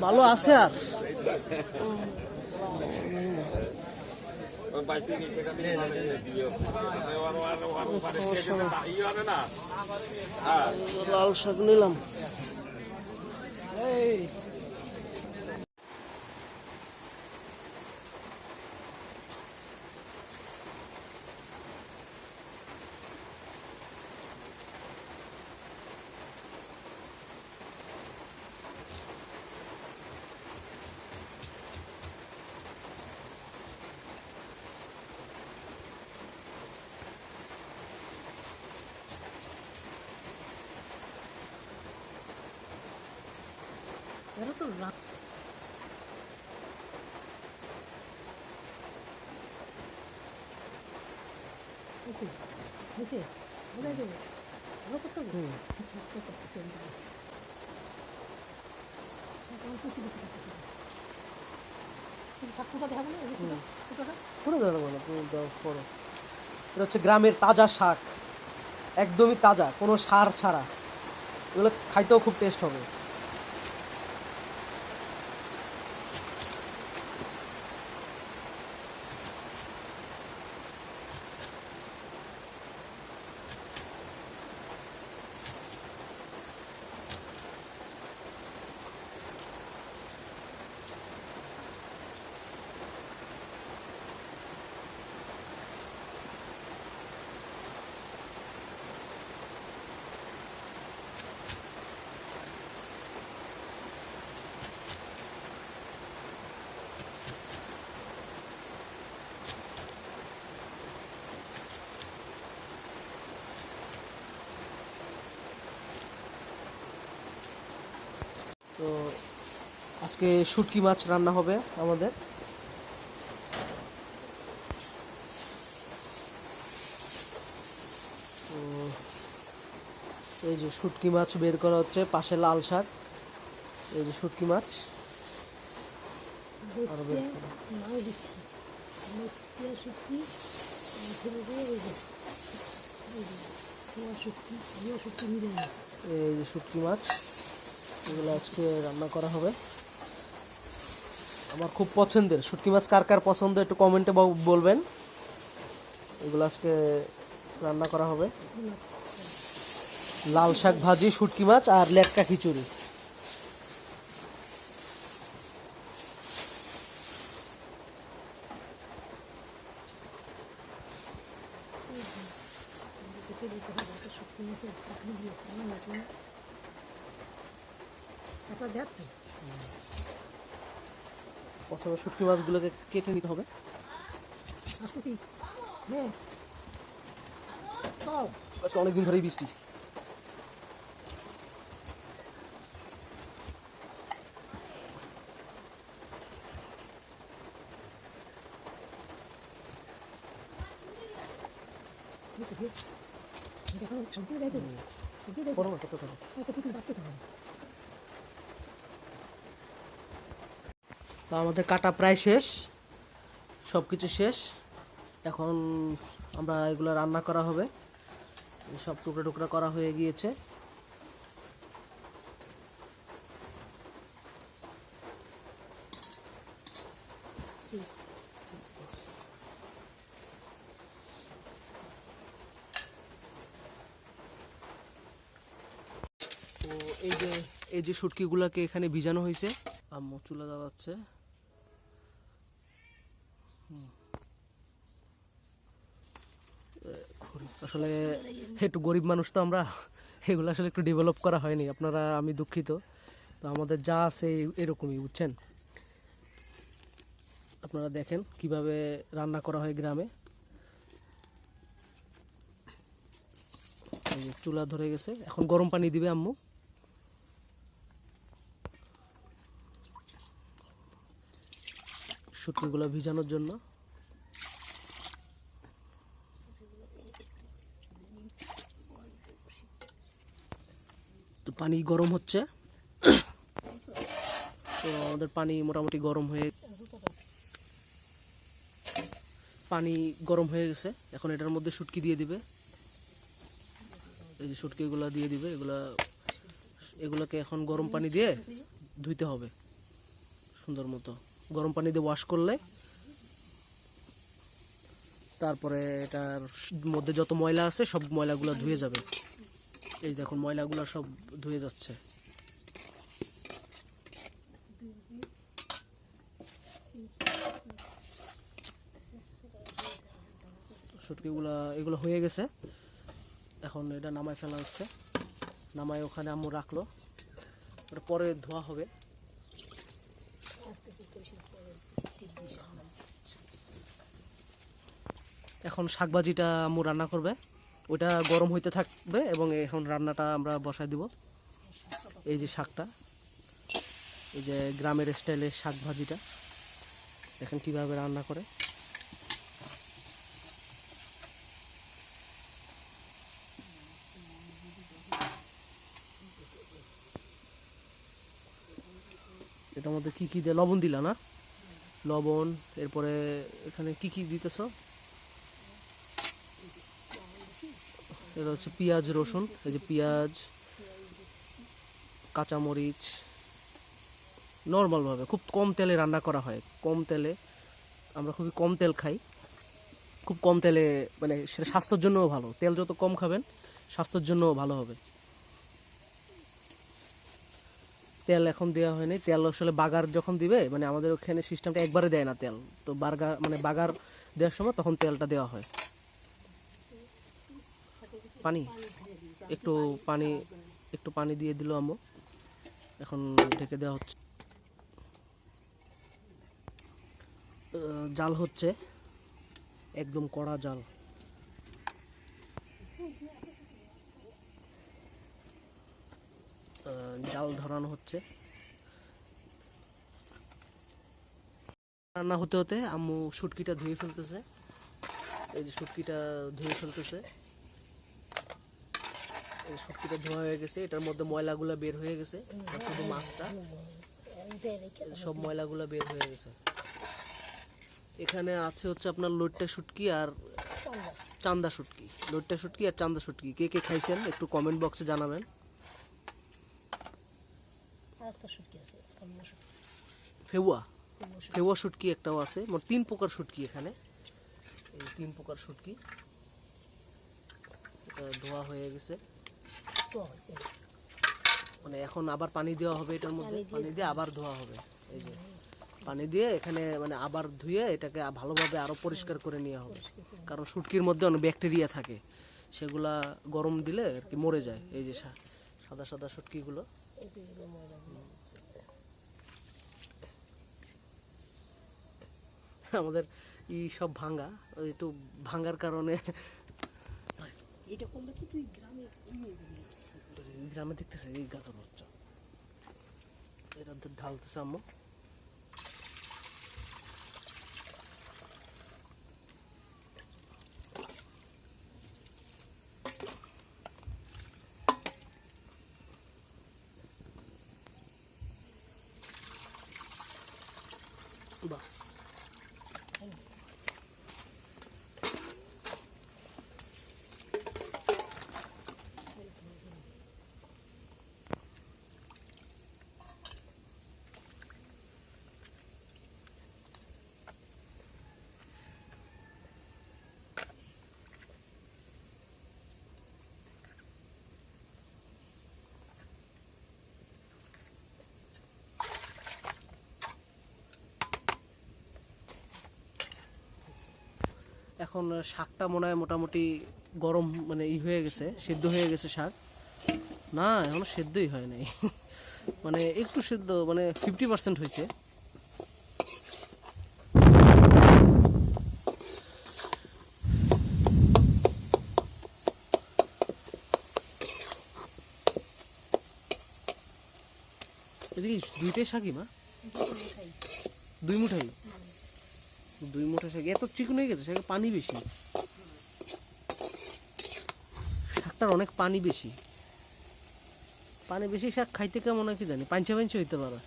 ভালো আছে আর লাল শাক নিলাম। এরা তো এটা হচ্ছে গ্রামের তাজা শাক, একদমই তাজা, কোনো সার ছাড়া। এগুলো খাইতেও খুব টেস্ট হবে। তো আজকে শুটকি মাছ রান্না হবে আমাদের। তো এই যে শুটকি মাছ বের করা হচ্ছে, পাশে লাল শাক, এই যে শুটকি মাছ আরো বের করা। এই যে শুটকি মাছ, এগুলো আজকে রান্না করা হবে। আমার খুব পছন্দের শুটকি মাছ, কার কার পছন্দ একটু কমেন্টে বলবেন। এগুলো আজকে রান্না করা হবে। লাল শাক ভাজি, শুটকি মাছ আর লেটকা খিচুড়ি। প্রথমে শুটকি মাছগুলোকে কেটে নিতে হবে। আজকে অনেকদিন ধরেই বৃষ্টি। তো আমাদের কাটা প্রায় শেষ, সব কিছু শেষ। এখন আমরা এগুলো রান্না করা হবে। সব টুকরা টুকরা করা হয়ে গিয়েছে। তো এই যে শুটকিগুলোকে এখানে ভিজানো হয়েছে। আম্মু চুলা জ্বালাচ্ছে। আসলে একটু গরিব মানুষ তো আমরা, এগুলো আসলে একটু ডেভেলপ করা হয়নি, আপনারা, আমি দুঃখিত। তো আমাদের যা আছে এরকমই, বুঝছেন। আপনারা দেখেন কিভাবে রান্না করা হয় গ্রামে। চুলা ধরে গেছে, এখন গরম পানি দিবে আম্মু। শুটকিগুলো ভিজানোর জন্য। তো পানি গরম হচ্ছে। তো আমাদের পানি মোটামুটি গরম হয়ে গেছে। এখন এটার মধ্যে শুটকি দিয়ে দিবে। এই যে শুটকিগুলো দিয়ে দিবে। এগুলোকে এখন গরম পানি দিয়ে ধুইতে হবে। সুন্দর মতো গরম পানি দিয়ে ওয়াশ করলে তারপরে এটার মধ্যে যত ময়লা আছে সব ময়লাগুলো ধুয়ে যাবে। এই দেখুন ময়লাগুলো সব ধুয়ে যাচ্ছে। শুটকিগুলো এগুলো হয়ে গেছে, এখন এটা নামায় ফেলা হচ্ছে। নামায় ওখানে আম্মু রাখলো, ওটা পরে ধোয়া হবে। এখন শাকভাজিটা আম্মু রান্না করবে, ওটা গরম হইতে থাকবে এবং এখন রান্নাটা আমরা বসায় দিব। এই যে শাকটা, এই যে গ্রামের স্টাইলের শাক ভাজিটা দেখেন কিভাবে রান্না করে। এটার মধ্যে কি কি দিয়ে লবণ দিলা না? লবণ, এরপরে এখানে কি কি দিতেছ? এটা হচ্ছে পেঁয়াজ রসুন, এই যে পেঁয়াজ, কাঁচামরিচ, নর্মালভাবে খুব কম তেলে রান্না করা হয়। কম তেলে, আমরা খুবই কম তেল খাই, খুব কম তেলে, মানে সেটা স্বাস্থ্যের জন্যও ভালো। তেল যত কম খাবেন স্বাস্থ্যের জন্যও ভালো হবে। তেল এখন দেওয়া হয়নি, তেল আসলে বাগার যখন দিবে, মানে আমাদের ওখানে সিস্টেমটা একবারে দেয় না তেল, তো বাগার দেওয়ার সময় তখন তেলটা দেওয়া হয়। পানি, একটু পানি, একটু পানি দিয়ে দিল আম্মু, এখন ঢেকে দেওয়া হচ্ছে। জাল হচ্ছে, একদম কড়া জাল। জাল ধরানো হচ্ছে। রান্না হতে হতে আম্মু শুটকিটা ধুয়ে ফেলতেছে। এই যে শুটকিটা ধুয়ে ফেলতেছে, এই শুটকিটা ধোয়া হয়ে গেছে, এটার মধ্যে ময়লাগুলো বের হয়ে গেছে, শুধু মাছটা, সব ময়লাগুলো বের হয়ে গেছে। এখানে আছে হচ্ছে আপনার লইট্টা শুটকি আর চান্দা শুটকি। লইট্টা শুটকি আর চান্দা শুটকি কে কে খাইছেন একটু কমেন্ট বক্সে জানাবেন। ফেউয়া, ফেউয়া শুটকি একটাও আছে। মোট 3 প্রকার শুটকি এখানে, এই 3 প্রকার শুটকি। এটা ধোয়া হয়ে গেছে, মানে এখন আবার পানি দেওয়া হবে, এটার মধ্যে পানি দিয়ে আবার ধোয়া হবে। এই যে পানি দিয়ে এখানে মানে আবার ধুয়ে এটাকে ভালোভাবে আরো পরিষ্কার করে নেওয়া হবে, কারণ শুটকির মধ্যে অনেক ব্যাকটেরিয়া থাকে, সেগুলা গরম দিলে আর কি মরে যায়। এই যে সাদা সাদা শুটকিগুলো, আমাদের সব ভাঙ্গা, একটু ভাঙ্গার কারণে। এটা করলে কি তুই গ্রামে দেখতেছে এই গাছের বাচ্চা, এটা ঢালতেছে আম্মু। বাস এখন শাকটা মনে হয় মোটামুটি গরম, মানে হয়ে গেছে, সেদ্ধ হয়ে গেছে শাক। না এখনো সেদ্ধই হয় নাই মানে একটু সেদ্ধ, মানে 50% হয়েছে। এটা কি দুইটাই শাকই মা? 2 মুঠাই? 2 মুঠা শাক এত চিকন হয়ে গেছে, শাকে পানি বেশি, শাকটার অনেক পানি বেশি। পানি বেশি শাক খাইতে কেমন হয় কি জানি, পাঞ্চা পাঞ্চা হইতে পারে।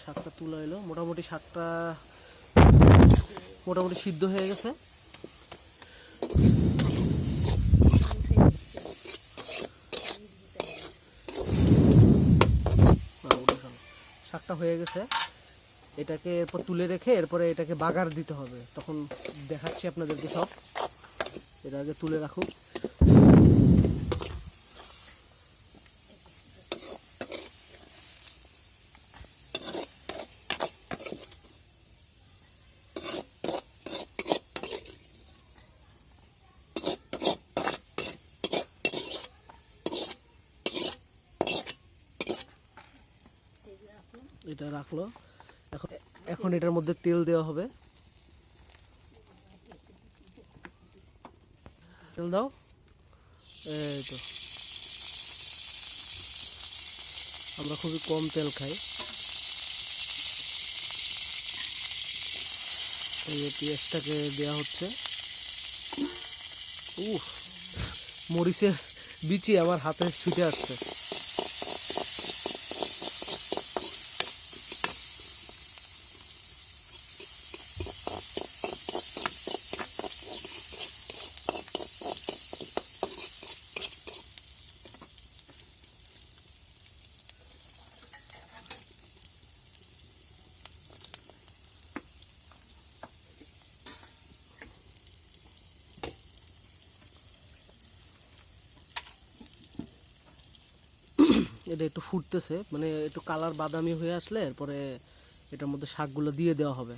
শাকটা তুলে এলো, মোটামুটি শাকটা মোটামুটি সিদ্ধ হয়ে গেছে। শাকটা হয়ে গেছে, এটাকে এরপর তুলে রেখে এরপরে এটাকে বাগার দিতে হবে, তখন দেখাচ্ছি আপনাদেরকে সব। এটা আগে তুলে রাখুক। এটা রাখলো, এখন এখন এটার মধ্যে তেল দেওয়া হবে। তেল দাও, এই তো। আমরা খুবই কম তেল খাই। এই যে পেঁয়াজটাকে দেওয়া হচ্ছে। মরিচের বিচি আমার হাতে ছুটে আসছে। এটা একটু ফুটতেছে, মানে একটু কালার বাদামি হয়ে আসলে এরপরে এটার মধ্যে শাকগুলো দিয়ে দেওয়া হবে।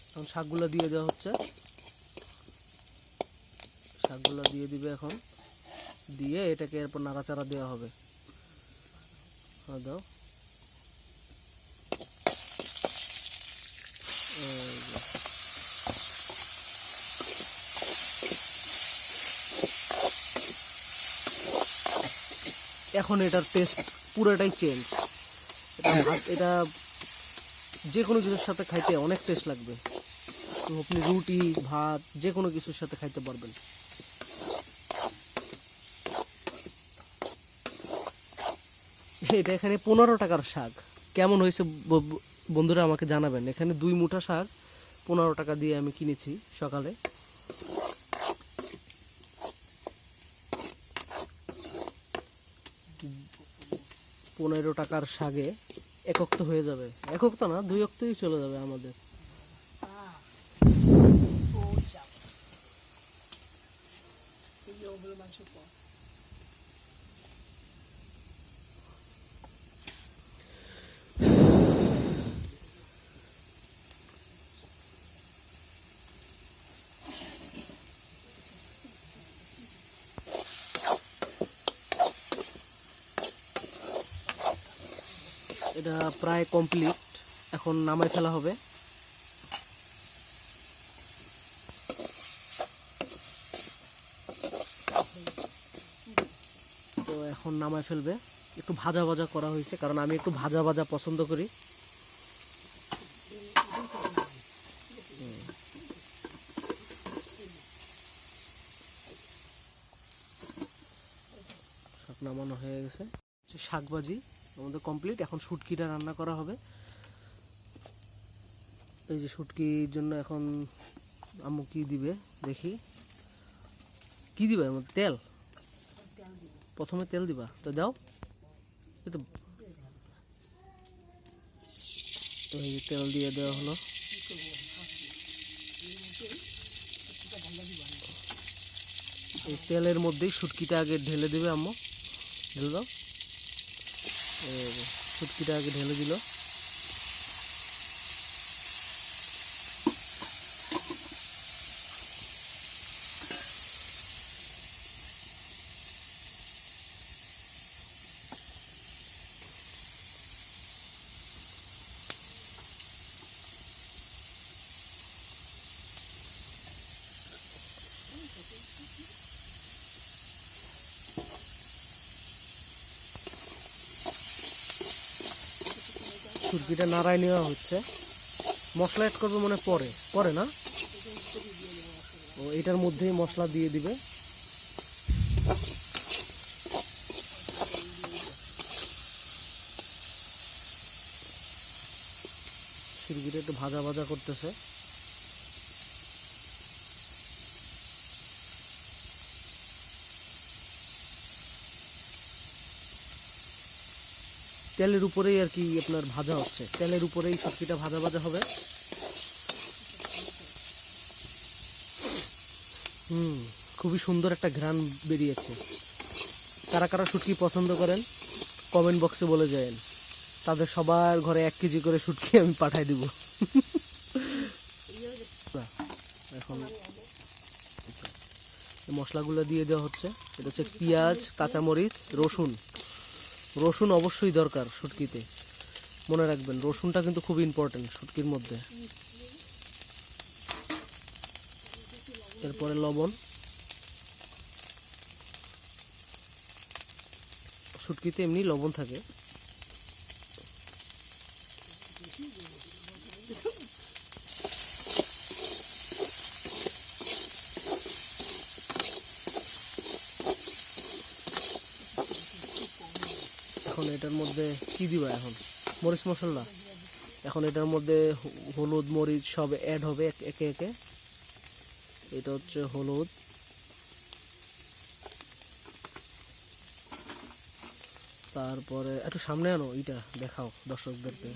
এখন শাকগুলো দিয়ে দেওয়া হচ্ছে, শাকগুলো দিয়ে দিবে এখন, দিয়ে এটাকে এরপর নাড়াচাড়া দেওয়া হবে। দাও, এখন এটার টেস্ট পুরোটাই চেঞ্জ। এটা যে কোনো কিছুর সাথে খাইতে অনেক টেস্ট লাগবে। আপনি রুটি ভাত যে কোনো কিছুর সাথে খাইতে পারবেন। এটা এখানে 15 টাকার শাক। কেমন হয়েছে বন্ধুরা আমাকে জানাবেন। এখানে 2 মুঠা শাক 15 টাকা দিয়ে আমি কিনেছি সকালে। পনেরো টাকার শাকে একক তো হয়ে যাবে, একক তো না 2 অক্তই চলে যাবে আমাদের। এটা প্রায় কমপ্লিট, এখন নামাই ফেলা হবে। তো এখন নামাই ফেলবে, একটু ভাজা ভাজা করা হয়েছে কারণ আমি একটু ভাজা ভাজা পছন্দ করি। শাক নামানো হয়ে গেছে, শাক ভাজি আমাদের কমপ্লিট। এখন শুটকিটা রান্না করা হবে। এই যে শুটকির জন্য এখন আম্মু কি দিবে দেখি, কি দিবা এর মধ্যে? তেল, প্রথমে তেল দিবা তো দাও। এই তো এই তেল দিয়ে দেওয়া হলো। এই তেলের মধ্যেই শুটকিটা আগে ঢেলে দেবে আম্মু, ঢেলে দাও। শুটকিটা আগে ঢেলে দিল। শুটকিটা নাড়ায় নেওয়া হচ্ছে। মশলা অ্যাড করবো মনে পরে পরে না, ও এটার মধ্যেই মশলা দিয়ে দিবে। শুটকিটা একটু ভাজা ভাজা করতেছে। তেলের উপরেই আর কি আপনার ভাজা হচ্ছে, তেলের উপরেই শুটকিটা ভাজা ভাজা হবে। খুবই সুন্দর একটা ঘ্রাণ বেরিয়েছে। কারা কারা শুটকি পছন্দ করেন কমেন্ট বক্সে বলে যাবেন, তাদের সবার ঘরে 1 কেজি করে শুটকি আমি পাঠাই দিব। এখন মশলাগুলো দিয়ে দেওয়া হচ্ছে। এটা হচ্ছে পেঁয়াজ, কাঁচামরিচ, রসুন। রসুন অবশ্যই দরকার শুটকিতে, মনে রাখবেন রসুনটা কিন্তু খুব ইম্পর্টেন্ট শুটকির মধ্যে। এরপরে লবণ। শুটকিতে এমনি লবণ থাকে। এখন এটার মধ্যে কি দিবা? এখন মরিচ মশলা। এখন এটার মধ্যে হলুদ মরিচ সব অ্যাড হবে একে একে। এটা হচ্ছে হলুদ, তারপরে একটু সামনে আনো, এটা দেখাও দর্শকদেরকে।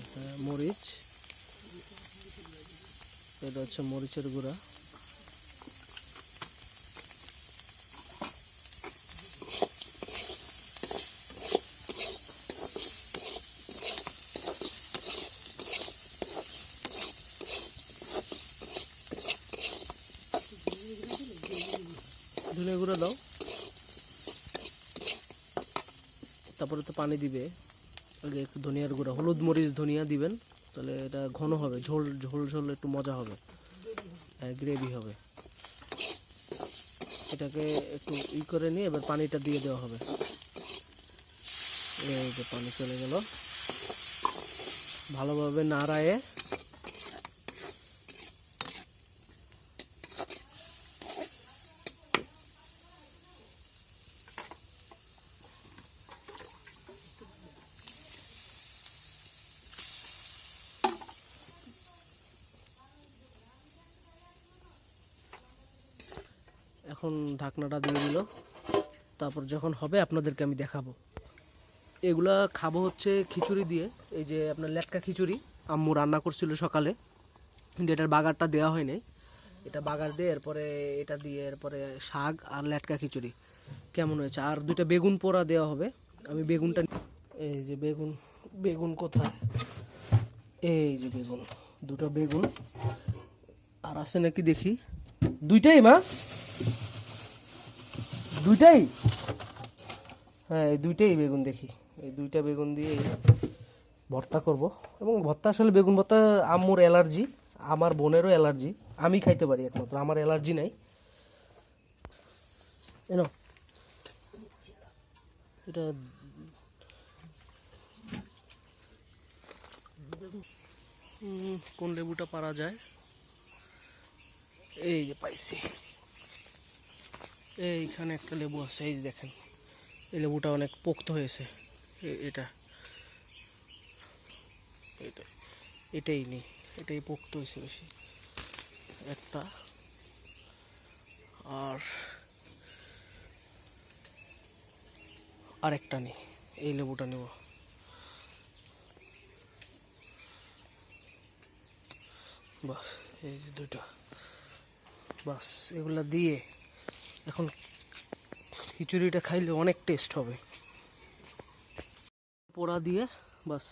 মরিচ, এটা হচ্ছে মরিচের গুঁড়া। ধনে গুঁড়া দাও, তারপরে তো পানি দিবে। আগে একটু ধনিয়ার গুঁড়া, হলুদ মরিচ ধনিয়া দিবেন, তাহলে এটা ঘন হবে, ঝোল ঝোল ঝোল একটু মজা হবে, গ্রেভি হবে। এটাকে একটু করে নিয়ে এবার পানিটা দিয়ে দেওয়া হবে। এই যে পানি চলে গেল, ভালোভাবে নাড়ায়ে এখন ঢাকনাটা দিয়ে দিল। তারপর যখন হবে আপনাদেরকে আমি দেখাবো। এগুলা খাবো হচ্ছে খিচুড়ি দিয়ে। এই যে আপনার লেটকা খিচুড়ি আম্মু রান্না করছিল সকালে, কিন্তু এটার বাগারটা দেওয়া হয় নাই। এটা বাগার দিয়ে এরপরে এটা দিয়ে এরপরে শাক আর লেটকা খিচুড়ি কেমন হয়েছে। আর 2টা বেগুন পোড়া দেওয়া হবে। আমি বেগুনটা, এই যে বেগুন, বেগুন কোথায়? এই যে বেগুন, 2টা বেগুন। আর আছে নাকি দেখি, 2টাই মা, 2টাই। হ্যাঁ এই 2টাই বেগুন দেখি। এই 2টা বেগুন দিয়ে ভর্তা করব। এবং ভর্তা আসলে বেগুন ভর্তা আম্মুর অ্যালার্জি, আমার বোনেরও অ্যালার্জি, আমি খাইতে পারি একমাত্র, আমার অ্যালার্জি নাই। এনো এটা কোন লেবুটা পারা যায়? এই যে পাইছি, এইখানে একটা লেবু আছে, এই যে দেখেন, এই লেবুটা অনেক পোক্ত হয়েছে। এটা এটা এটাই নেই, এটাই পোক্ত হয়েছে বেশি একটা। আর আরেকটা নেই, এই লেবুটা নেব। বাস এই যে 2টা, বাস এগুলা দিয়ে এখন খিচুড়িটা খাইলে অনেক টেস্ট হবে। পোড়া দিয়ে বাস,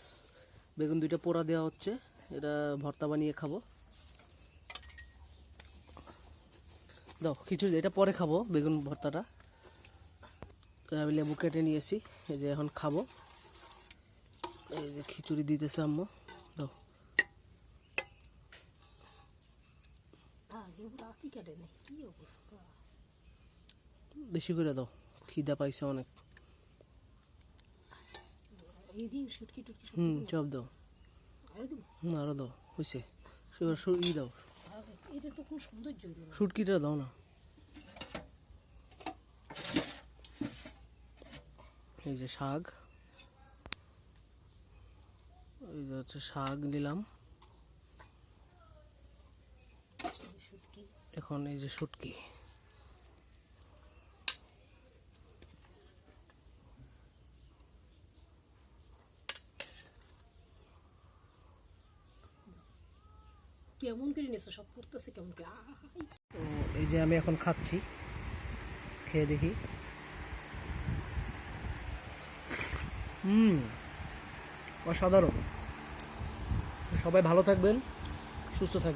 বেগুন 2টা পোড়া দেওয়া হচ্ছে। এটা ভর্তা বানিয়ে খাবো। দাও খিচুড়ি, এটা পরে খাবো বেগুন ভর্তাটা। আমি লেবু কেটে নিয়েছি, এই যে এখন খাবো। এই যে খিচুড়ি দিতেছে আম্মু, দাও। বেশি করে দাও, খিদা পাইছে অনেক। সব দাও, আরো দাও, হয়েছে। এবার দাও, এটা তো কোনো সৌন্দর্য হইল না। শুটকিটা দাও না। এই যে শাক, এই যে হচ্ছে শাক নিলাম। শুটকি এখন এই যে শুটকি, কেমন করে নিছো, সব করতেছে কেমন করে। তো এই যে আমি এখন খাচ্ছি, খেয়ে দেখি। অসাধারণ। সবাই ভালো থাকবেন, সুস্থ থাকবেন।